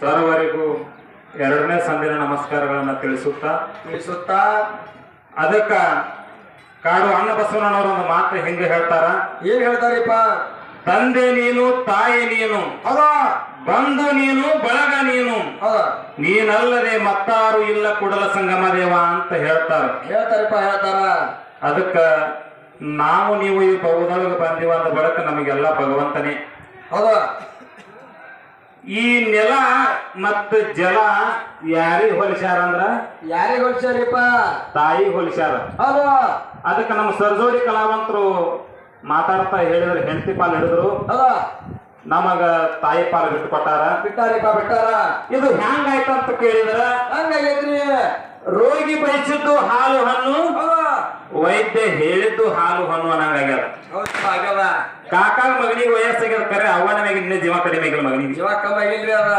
ಸರ್ವರಿಗೂ ಎರಡನೇ ಸಂದಿನ ನಮಸ್ಕಾರಗಳನ್ನು ತಿಳಿಸುತ್ತಾ ಅದಕ್ಕ ಕಾಡು ಅಣ್ಣ ಬಸವಣ್ಣನವರು ಒಂದು ಮಾತು ಹಿಂಗೆ ಹೇಳ್ತಾರ. ಏನ್ ಹೇಳ್ತಾರಿಪ್ಪ? ತಂದೆ ನೀನು, ತಾಯಿ ನೀನು, ಬಂಧು ನೀನು, ಬಳಗ ನೀನು, ನೀನಲ್ಲದೆ ಮತ್ತಾರು ಇಲ್ಲ ಕುಡಲ ಸಂಗಮ ದೇವ ಅಂತ ಹೇಳ್ತಾರ. ಅದಕ್ಕ ನಾವು ನೀವು ಈ ಬಹುದೊಳಗೆ ಬಂದಿವ ಅಂದ ಬಳಕ ನಮಗೆಲ್ಲ ಭಗವಂತನೇ. ಈ ನೆಲ ಮತ್ತು ಜಲ ಯಾರಿಗೆ ಹೋಲಿಸ್ಯಾರ ಅಂದ್ರ ಯಾರಿಗೆ ಹೋಲಿಸ್ಯಾರಿಪ್ಪ? ತಾಯಿಗೆ ಹೋಲಿಸ್ಯಾರ. ಅದಕ್ಕೆ ನಮ್ಮ ಸರ್ಜೋಡಿ ಕಲಾವಂತರು ಮಾತಾಡ್ತಾ ಹೇಳಿದ್ರು, ಹೆಂಡತಿ ಪಾಲ್ ಹಿಡಿದ್ರು, ನಮಗ ತಾಯಿ ಪಾಲ್ ಬಿಟ್ಟಾರ. ಇದು ಹೆಂಗಾಯ್ತಂತ ಕೇಳಿದ್ರ, ಹಂಗಾಗೈತ್ರಿ. ರೋಗಿ ಬಯಸಿದ್ದು ಹಾಲು ಹಣ್ಣು, ವೈದ್ಯ ಹೇಳಿದ್ದು ಹಾಲು ಹಣ್ಣು ಅನ್ನಂಗಾಗ್ಯದ. ಕಾಕಾಗ ಮಗನಿಗೆ ವಯಸ್ಸಾಗ್ಯದ, ಕರೆ ಅವನ ಮ್ಯಾಗ ಇನ್ನೇ ಜೀವ ಕಡಿಮೆ ಆಗಿಲ್ಲ, ಮಗನಿಗೆ ಜೀವ ಕಮ್ಮಿ ಆಗಿಲ್ರಿ ಅದ.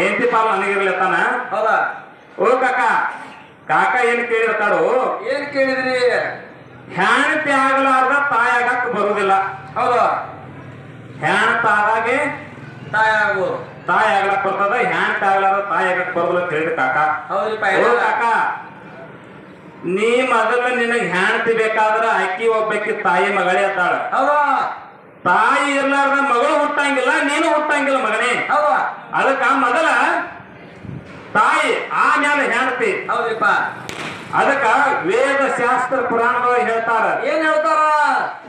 ಹೆಂಡತಿ ಪಾಲು ನನಗಿರ್ಲತ್ತಾನ. ಓ ಕಾಕ ಏನ್ ಕೇಳಿರ್ತಾರೋ? ಏನ್ ಕೇಳಿದ್ರಿ? ಹೆಣ್ತಿ ಆಗಲಾರ್ದ ತಾಯಿ ಆಗಕ್ ಬರುದಿಲ್ಲ. ಹೆಣ್ತ ಆದಾಗೆ ತಾಯಿ ಆಗ್ಬೋದು, ತಾಯಿ ಆಗ್ಲಕ್ ಬರ್ತದ. ಹೆಣ್ತಿ ಆಗ್ಲಾರ್ದ ತಾಯಿ ಆಗಕ್ ಬರುದಿಲ್ಲ ಅಂತ ಹೇಳಿದ ಕಾಕ. ಓ ಕಾಕ, ನೀ ಮೊದಲ ನಿನಗ್ ಹೆಣ್ತಿ ಬೇಕಾದ್ರ ಅಕ್ಕಿ ಒಬ್ಬಕ್ಕೆ ತಾಯಿ ಮಗಳೇ ಅದ್ದಾಳ. ತಾಯಿ ಇರ್ಲಾರ್ದ ಮಗಳು ಹುಟ್ಟಂಗಿಲ್ಲ, ನೀನು ಹುಟ್ಟಂಗಿಲ್ಲ ಮಗನೇ. ಅದಕ್ಕ ಮೊದಲ ತಾಯಿ, ಆಮ್ಯಾಲ ಹೆಣ್ತಿ. ಹೌದಿಪ್ಪ. ಅದಕ್ಕ ವೇದ ಶಾಸ್ತ್ರ ಪುರಾಣದೊಳಗೆ ಹೇಳ್ತಾರ. ಏನ್ ಹೇಳ್ತಾರ?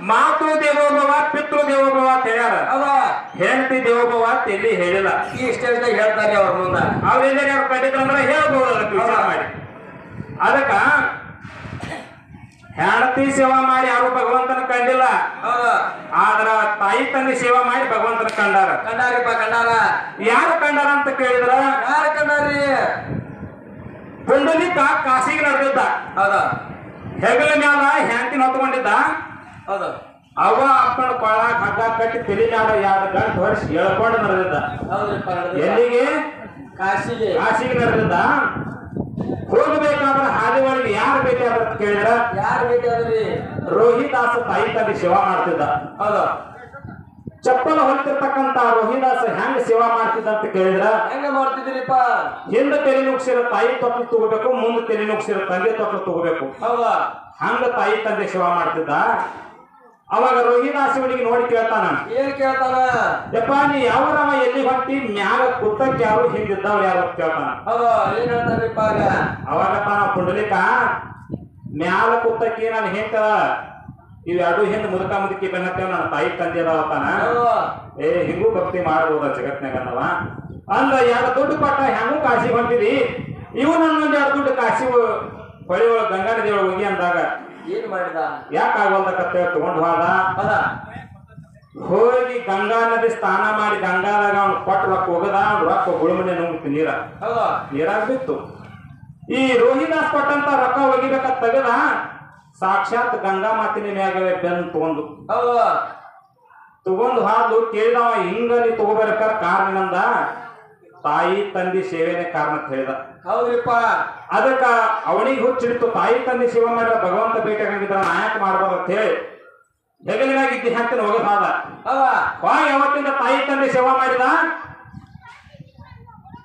ಮಾತೃ ದೇವೋಭವ, ಪಿತೃ ದೇವೋಭವ ಅಂತ ಹೇಳ್ಯಾರ. ಹೆಂಡತಿ ದೇವೋಭವ ಅಂತ ಎಲ್ಲಿ ಹೇಳಿಲ್ಲ. ಈ ಸ್ಟೇಜ್ದಾಗ ಹೇಳ್ತಾರೆ ಅವ್ರ ಮುಂದ. ಅವ್ರೆಲ್ಲ ಯಾರು ಕಂಡಿದ್ರಂದ್ರ ಹೇಳ್ಬೋದು, ಅದಕ್ಕೆ ವಿಚಾರ ಮಾಡಿ. ಅದಕ್ಕ ಹೆಂಡತಿ ಸೇವಾ ಮಾಡಿ ಯಾರು ಭಗವಂತನ ಕಂಡಿಲ್ಲ, ಆದ್ರ ತಾಯಿ ತಂದೆ ಸೇವಾ ಮಾಡಿ ಭಗವಂತನ ಕಂಡಾರ. ಯಾರು ಕಂಡಾರ ಅಂತ ಕೇಳಿದ್ರ, ಯಾರು ಕಂಡಾರಿ? ಪುಂಡಲಿಕ ಕಾಶಿಗೆ ನಡೆದಿದ್ದ. ಹೆಗಲ ಮ್ಯಾಲ ಹೆಂಡತಿನ ಹೊತ್ಕೊಂಡಿದ್ದ. ಅವ ಅಪ್ಪನ ಕೊಳಾಗ ಹಗ್ಗ ಕಟ್ಟಿ ತಲೆ ಮ್ಯಾಲ 2 ಗಂಟೆ ಹೊರಿಸಿ ಎಳ್ಕೊಂಡು ನಡೆದಿದ್ದ. ಎಲ್ಲಿಗೆ? ಕಾಶಿಗೆ ನಡೆದಿದ್ದ. ಹೋಗಬೇಕಾದ್ರೆ ಹಾದಿ ಒಳಗೆ ಯಾರು ಬೇಕಾದ್ರ ಅಂತ ಕೇಳಿದ್ರ, ಯಾರು ಬೇಕಾದ್ರಿ? ರೋಹಿದಾಸ ತಾಯಿ ತಂದೆ ಸೇವಾ ಮಾಡ್ತಿದ್ದ. ಚಪ್ಪಲ ಹೊಲಿತಿರ್ತಕ್ಕಂತ ರೋಹಿದಾಸ ಹೆಂಗ ಸೇವಾ ಮಾಡ್ತಿದ್ದ ಅಂತ ಕೇಳಿದ್ರ, ಹೆಂಗ ಮಾಡ್ತಿದ್ರಿಪ್ಪ? ಹಿಂದ ತಲೆ ನುಗ್ಸಿರೋ ತಾಯಿ ತೊಟ್ಲು ತಗೋಬೇಕು, ಮುಂದೆ ತಲೆ ನುಗ್ಸಿರೋ ತಂದೆ ತೊಟ್ಲು ತಗೋಬೇಕು. ಹಂಗ ತಾಯಿ ತಂದೆ ಸೇವಾ ಮಾಡ್ತಿದ್ದ. ಅವಾಗ ರೋಹಿದಾಸವನಿಗೆ ನೋಡಿ ಕೇಳ್ತಾನ. ಏನ್ ಕೇಳ್ತಾನ? ಯಪ್ಪ, ನೀ ಯಾವರವ ಎಲ್ಲಿ ಹೊಂಟಿ, ಮ್ಯಾಗ ಕುತ್ತಕ್ಕೆ ಯಾರು, ಹಿಂದಿದ್ದವ್ರು ಯಾರು ಅಂತ ಕೇಳ್ತಾನ. ಏನ್ ಹೇಳ್ತಾರಿಪ್ಪ? ಅವಾಗ ತಾನ ಪುಂಡಲಿಕ, ಮ್ಯಾಲ ಕುತ್ತಕ್ಕೆ ನಾನು ಹೇಳ್ತದ, ಇವೆರಡು ಹಿಂದ್ ಮುದುಕ ಮುದುಕಿ ಬೆನ್ನತ್ತೇವ ನನ್ನ ತಾಯಿ ತಂದೆ ಅದಾವತಾನ. ಹಿಂಗೂ ಭಕ್ತಿ ಮಾಡ್ಬೋದ ಜಗತ್ನಾಗ ಅನ್ನವ ಅಂದ. 2 ದುಡ್ಡು ಕೊಟ್ಟ ಹೆಂಗೂ ಕಾಶಿ ಹೊಂಟಿದಿ, ಇವು ನನ್ನೊಂದು 2 ದುಡ್ಡು ಕಾಶಿ ಹೊಳಿ ಒಳಗ ಗಂಗಾ ನದಿ ಒಳಗೆ ಹೋಗಿ ಅಂದಾಗ ಏನ್ ಮಾಡಿದ? ಯಾಕಾಗಲ್ದಕ್ಕಂತ ತಗೊಂಡ್ ಹೋದ. ಹೋಗಿ ಗಂಗಾ ನದಿ ಸ್ನಾನ ಮಾಡಿ ಗಂಗಾದಾಗ ಅವ್ನು ಕೊಟ್ಟು ರೊಕ್ಕ ಹೋಗದ. ಅವ್ನು ರೊಕ್ಕ ಗುಳುಮನೆ ನುಂಗ್ತಿ ನೀರಾಗ ಬಿತ್ತು. ಈ ರೋಹಿದಾಸ್ ಕೊಟ್ಟಂತ ರೊಕ್ಕ ಒಗಿಬೇಕಂತ ತೆಗದ, ಸಾಕ್ಷಾತ್ ಗಂಗಾ ಮಾತಿನ ಮ್ಯಾಗ ಬೆನ್ನು ತಗೊಂಡು ಹಾದು ಕೇಳಿದವ, ಹಿಂಗ ನೀ ತಗೋಬೇಕಾರ ಕಾರಣ ನಂದ, ತಾಯಿ ತಂದೆ ಸೇವೆನೇ ಕಾರಣ ಅಂತ ಹೇಳಿದ. ಹೌದ್ರಿಪ್ಪ. ಅದಕ್ಕ ಅವನಿಗೆ ಹುಚ್ಚಿಡಿತು, ತಾಯಿ ತಂದೆ ಸೇವೆ ಮಾಡಿದ ಭಗವಂತ ಭೇಟಿಯಾಗಿದ್ರ ನಾಯಕ ಮಾಡ್ಬಾರ್ದು ಅಂತ ಹೇಳಿ ಹೆಗಲಿನಾಗ ಇದ್ದ ಹಂತನ ಹೋಗದ ಯಾವತ್ತಿಂದ ತಾಯಿ ತಂದೆ ಸೇವಾ ಮಾಡಿದ.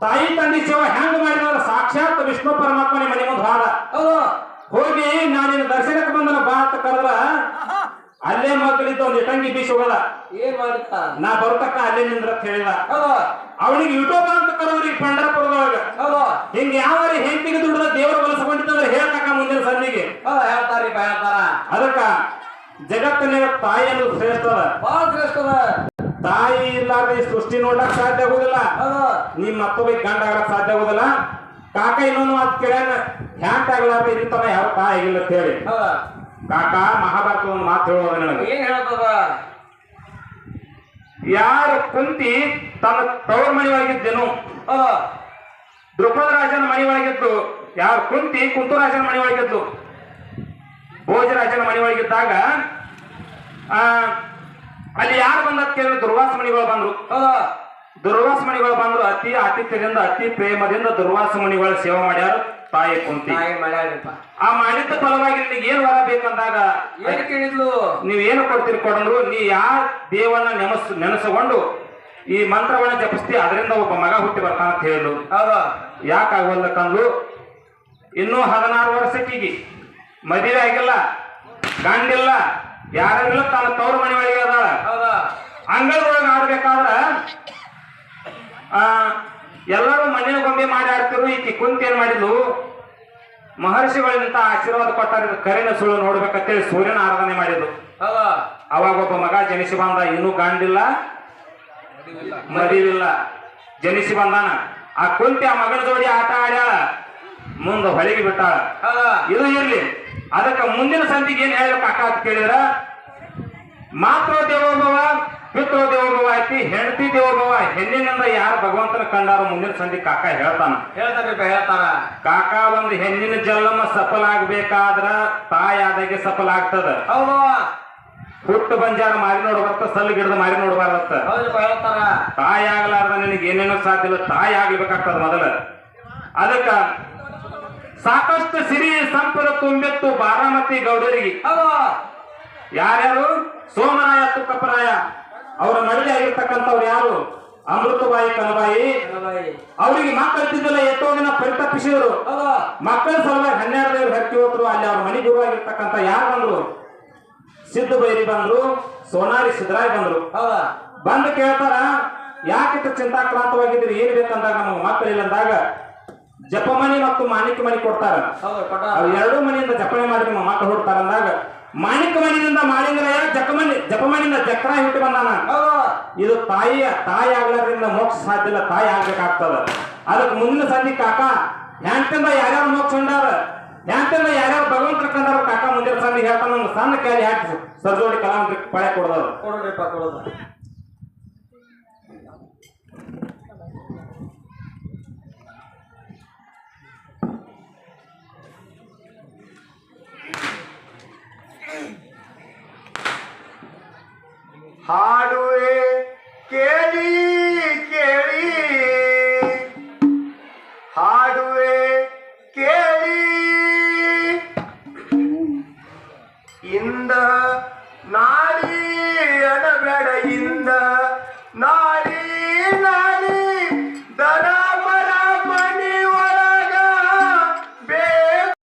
ತಾಯಿ ತಂದೆ ಸೇವೆ ಹೆಂಗ್ ಮಾಡಿದ? ಸಾಕ್ಷಾತ್ ವಿಷ್ಣು ಪರಮಾತ್ಮನ ಮನೆ ಮುಂದೆ ಹೋಗಿ, ನಾನಿನ ದರ್ಶನಕ್ಕೆ ಬಂದನ ಬಾ ಅಂತ ಕರೆದ್ರ, ಅಲ್ಲೇ ಮಕ್ಕಳಿದ್ದ ಒಂದು ಇಟಂಗಿ ಬೀಸ್ ಹೋಗದ. ಏನ್ ಮಾಡಿದ? ನಾ ಬರ್ತಕ್ಕ ಅಲ್ಲೇ ನಿಂದ್ರ ಅಂತ ಹೇಳಿದ. ಅವನಿಗೆ ಯೂಟ್ಯೂಬ್ ಅಂತ ಕರೋದ್ರಿಗೆ ಪಂಡರಪುರದೊಳಗ ಹಿಂಗ ಯಾವ ಹೆಂಡತಿಗೆ ದುಡ್ಡ ದೇವರು ಬಳಸ್ಕೊಂಡಿತ್ತಂದ್ರೆ ಹೇಳ್ತಕ್ಕ ಮುಂದಿನ ಸಂದಿಗೆ ಹೇಳ್ತಾರಿಪ್ಪ, ಹೇಳ್ತಾರ. ಅದಕ್ಕ ಜಗತ್ತಿನ ತಾಯಿ ಅನ್ನೋದು ಶ್ರೇಷ್ಠದ, ಬಹಳ ಶ್ರೇಷ್ಠದ. ತಾಯಿ ಇಲ್ಲಾರ್ದ ಈ ಸೃಷ್ಟಿ ನೋಡಕ್ ಸಾಧ್ಯ ಆಗುದಿಲ್ಲ, ನೀ ಮತ್ತೊಬ್ಬ ಗಂಡ ಆಗಕ್ ಸಾಧ್ಯ ಆಗುದಿಲ್ಲ. ಕಾಕ ಇನ್ನೊಂದು ಮಾತು ಕೇಳ್ಯಾನ, ಹ್ಯಾಂತ ಆಗ್ಲಾರ್ದ ಇಲ್ಲಿ ತನ ಯಾವ ತಾಯಿ ಆಗಿಲ್ಲ ಅಂತ ಹೇಳಿ. ಕಾಕ ಮಹಾಭಾರತದ ಒಂದು ಮಾತು ಹೇಳೋದ ನನಗೆ. ಏನ್ ಹೇಳ್ತದ? ಯಾರು ಕುಂತಿ ತನ್ನ ತವರ ಮನೆ ಒಳಗಿದ್ದೇನು, ದ್ರುಪದ ರಾಜನ ಮನೆ ಒಳಗಿದ್ದು, ಯಾರು ಕುಂತಿ ಕುಂತುರಾಜನ ಮನೆ ಒಳಗಿದ್ದು, ಭೋಜರಾಜನ ಮನೆ ಒಳಗಿದ್ದಾಗ ಅಲ್ಲಿ ಯಾರು ಬಂದ ಕೇಳಿದ್ರು, ದುರ್ವಾಸ ಮಣಿಗಳು ಬಂದ್ರು. ದುರ್ವಾಸ ಮಣಿಗಳು ಬಂದ್ರು, ಅತಿ ಆತಿಥ್ಯದಿಂದ ಅತಿ ಪ್ರೇಮದಿಂದ ದುರ್ವಾಸ ಮಣಿಗಳ ಸೇವೆ ಮಾಡ್ಯಾರ ತಾಯಿ ಕುಂತಿ. ಆ ಮಾಡಿದ್ದ ಫಲವಾಗಿ ನಿನಗೆ ಏನ್ ವರ ಬೇಕಂದಾಗ ಏನ್ ಕೇಳಿದ್ಲು? ನೀವ್ ಏನು ಕೊಡ್ತೀರಿ ಕೊಡಂದ್ರು, ನೀ ಯಾವ ದೇವನ್ನ ನೆನಸ್ಕೊಂಡು ಈ ಮಂತ್ರಗಳನ್ನ ಜಪಿಸ್ತಿ ಅದರಿಂದ ಒಬ್ಬ ಮಗ ಹುಟ್ಟಿ ಬರ್ತಾನ ಅಂತ ಹೇಳಿದ್ರು. ಯಾಕಾಗವಲ್ಲ ಕಂದು, ಇನ್ನೂ 16 ವರ್ಷಕ್ಕಿಗಿ ಮದುವೆ ಆಗಿಲ್ಲ, ಗಂಡಿಲ್ಲ, ಯಾರಿಲ್ಲ, ತಾನು ತವ್ರ ಮನೆ ಒಳಗೆ ಅದಾಳ. ಅಂಗಳದೊಳಗೆ ಆಡ್ಬೇಕಾದ್ರ ಎಲ್ಲರೂ ಮಣ್ಣಿನ ಗೊಂಬೆ ಮಾಡಿ ಆಡ್ತಿರು. ಈಕಿ ಕುಂತ ಏನ್ ಮಾಡಿದ್ಲು, ಮಹರ್ಷಿಗಳಿಂದ ಆಶೀರ್ವಾದ ಕೊಟ್ಟಾರ, ಕರಿನ ಸುಳ್ಳು ನೋಡ್ಬೇಕಂತೇಳಿ ಸೂರ್ಯನ ಆರಾಧನೆ ಮಾಡಿದ್ಲು. ಅವಾಗ ಒಬ್ಬ ಮಗ ಜನಿಸಿ ಬಂದ, ಇನ್ನೂ ಗಂಡಿಲ್ಲ, ಮದುವಿಲ್ಲ, ಜನಿಸಿ ಬಂದಾನ. ಆ ಕುಂತಿ ಆ ಮಗನ ಜೋಡಿ ಆಟ ಆಡ್ಯಾಳ, ಮುಂದೆ ಹೊಳಿಗೆ ಬಿಟ್ಟಾಳ. ಇದು ಇರ್ಲಿ, ಅದಕ್ಕೆ ಮುಂದಿನ ಸಂಧಿಗೆ ಏನ್ ಹೇಳ್ಬೇಕು ಅಕ್ಕ ಅಂತ ಕೇಳಿದ್ರ, ಮಾತೃ ದೇವೋಭವ ಪಿತೃ ದೇವೋಭವ ಐತಿ, ಹೆಂಡತಿ ದೇವೋಭವ. ಹೆಣ್ಣಿನಿಂದ ಯಾರು ಭಗವಂತನ ಕಂಡಾರ ಮುಂದಿನ ಸಂಧಿ ಕಾಕ ಹೇಳ್ತಾರ. ಕಾಕ ಒಂದು ಹೆಣ್ಣಿನ ಜನ್ಮ ಸಫಲ ಆಗ್ಬೇಕಾದ್ರ ತಾಯಿ ಆದಾಗೆ ಸಫಲ ಆಗ್ತದ. ಹುಟ್ಟು ಬಂಜಾರ ಮಾರಿ ನೋಡ್ಬಾರ್ದ, ಸಲ್ಲು ಗಿಡದ ಮಾರಿ ನೋಡ್ಬಾರ್ದತ್ತ. ತಾಯಿ ಆಗ್ಲಾರ್ದ ನಿನಗೆ ಏನೇನೋ ಸಾಧ್ಯ ಇಲ್ಲ, ತಾಯಿ ಆಗ್ಬೇಕಾಗ್ತದ ಮೊದಲ. ಅದಕ್ಕ ಸಾಕಷ್ಟು ಸಿರಿ ಸಂಪದ ತುಂಬಿತ್ತು ಬಾರಾಮತಿ ಗೌಡರಿಗೆ. ಯಾರ್ಯಾರು? ಸೋಮರಾಯ ತುಕ್ಕಪ್ಪರಾಯ ಅವರ ನಡುವೆ ಆಗಿರ್ತಕ್ಕಂಥವ್ರು ಯಾರು? ಅಮೃತಬಾಯಿ ಕನಬಾಯಿ. ಅವರಿಗೆ ಮಕ್ಕಳಿದ್ದಿಲ್ಲ, ಎಷ್ಟೋ ದಿನ ಪರಿತಪ್ಪಿಸಿದ್ರು. ಮಕ್ಕಳ ಸಲುವಾಗಿ 12 ಹಕ್ಕಿ ಹೋದ್ರು. ಅಲ್ಲಿ ಅವ್ರ ಮನೆ ಗುರುವಾಗಿರ್ತಕ್ಕಂಥ ಯಾರು ಬಂದ್ರು? ಸಿದ್ಧ ಬೈರಿ ಬಂದ್ರು, ಸೋನಾರಿ ಸಿದ್ದರಾಯ್ ಬಂದ್ರು. ಬಂದು ಕೇಳ್ತಾರ, ಯಾಕಿಟ್ಟು ಚಿಂತಾಕ್ರಾಂತವಾಗಿದ್ರಿ, ಏನ್ ಬೇಕಂದಾಗ ನಮಗೆ ಮಕ್ಕಳಿಲ್ಲ ಅಂದಾಗ ಜಪಮಣಿ ಮತ್ತು ಮಾಣಿಕ್ಯ ಮಣಿ ಕೊಡ್ತಾರ. ಅವ್ರು 2 ಮನೆಯಿಂದ ಜಪಣೆ ಮಾಡಿ ನಿಮ್ಮ ಮಕ್ಕಳು ಹುಡ್ತಾರ ಅಂದಾಗ ಮಾಣಿಕ್ಯ ಮಣಿಯಿಂದ ಮಾಳಿಂಗರಾಯ, ಜಪಮಣಿಯಿಂದ ಚಕ್ರ ಹುಟ್ಟಿ ಬಂದಾನ. ಇದು ತಾಯಿ ಆಗ್ಲಾರ್ದ್ರಿಂದ ಮೋಕ್ಷ ಸಾಧ್ಯ ಇಲ್ಲ, ತಾಯಿ ಆಗ್ಬೇಕಾಗ್ತದ. ಅದಕ್ಕೆ ಮುಂದಿನ ಸಂಧಿ ಕಾಕ ಹ್ಯಾಂತಿಂದ ಯಾರ್ಯಾರು ಮೋಕ್ಷ ಹೊಂದಾರ, ಹ್ಯಾಂತಿಂದ ಯಾರ್ಯಾರು ಭಗವಂತರ ಕಂಡಾರ ಕಾಕ ಮುಂದಿನ ಸಂಧಿ ಹೇಳ್ತಾನ. ಒಂದು ಸಣ್ಣ ಕ್ಯಾಲಿ ಹಾಕಿ ಸರ್ಜೋಡಿ ಕಲಾವಂತರಿಗೆ ಪಳೆ ಕೊಡೋದು. ಹಾಡುವೆ ಕೇಳಿ ಕೇಳಿ, ಹಾಡುವೆ ಕೇಳಿ, ಇಂದ ನಾಡಿ ಅನಬೇಡ, ಇಂದ ನಾ